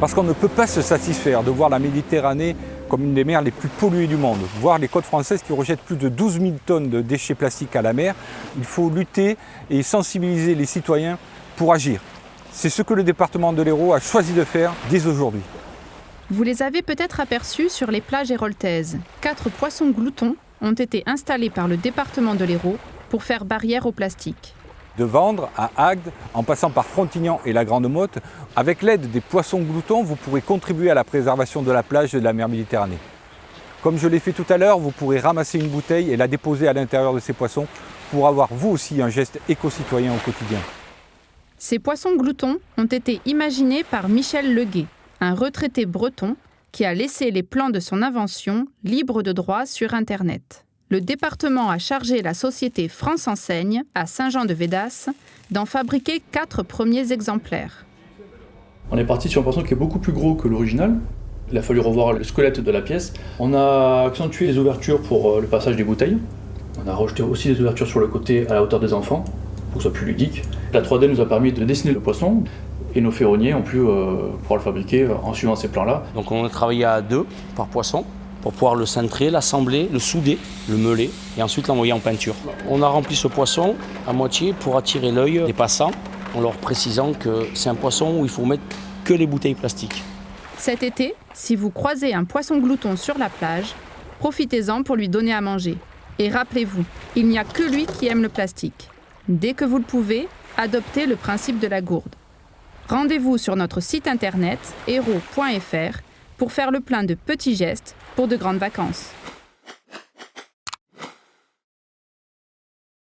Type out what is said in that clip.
Parce qu'on ne peut pas se satisfaire de voir la Méditerranée comme une des mers les plus polluées du monde. Voir les côtes françaises qui rejettent plus de 12 000 tonnes de déchets plastiques à la mer. Il faut lutter et sensibiliser les citoyens pour agir. C'est ce que le département de l'Hérault a choisi de faire dès aujourd'hui. Vous les avez peut-être aperçus sur les plages héroltaises. 4 poissons gloutons ont été installés par le département de l'Hérault pour faire barrière au plastique. De Vendre à Agde, en passant par Frontignan et la Grande Motte, avec l'aide des poissons gloutons, vous pourrez contribuer à la préservation de la plage et de la mer Méditerranée. Comme je l'ai fait tout à l'heure, vous pourrez ramasser une bouteille et la déposer à l'intérieur de ces poissons pour avoir vous aussi un geste éco-citoyen au quotidien. Ces poissons gloutons ont été imaginés par Michel Leguet, un retraité breton qui a laissé les plans de son invention libres de droit sur Internet. Le département a chargé la société France Enseigne, à Saint-Jean-de-Védas, d'en fabriquer 4 premiers exemplaires. On est parti sur un poisson qui est beaucoup plus gros que l'original. Il a fallu revoir le squelette de la pièce. On a accentué les ouvertures pour le passage des bouteilles. On a rajouté aussi des ouvertures sur le côté à la hauteur des enfants, pour que ce soit plus ludique. La 3D nous a permis de dessiner le poisson. Et nos ferronniers ont pu pouvoir le fabriquer en suivant ces plans-là. Donc on a travaillé à 2 par poisson pour pouvoir le cintrer, l'assembler, le souder, le meuler et ensuite l'envoyer en peinture. On a rempli ce poisson à moitié pour attirer l'œil des passants en leur précisant que c'est un poisson où il faut mettre que les bouteilles plastiques. Cet été, si vous croisez un poisson glouton sur la plage, profitez-en pour lui donner à manger. Et rappelez-vous, il n'y a que lui qui aime le plastique. Dès que vous le pouvez, adoptez le principe de la gourde. Rendez-vous sur notre site internet hérault.fr pour faire le plein de petits gestes pour de grandes vacances.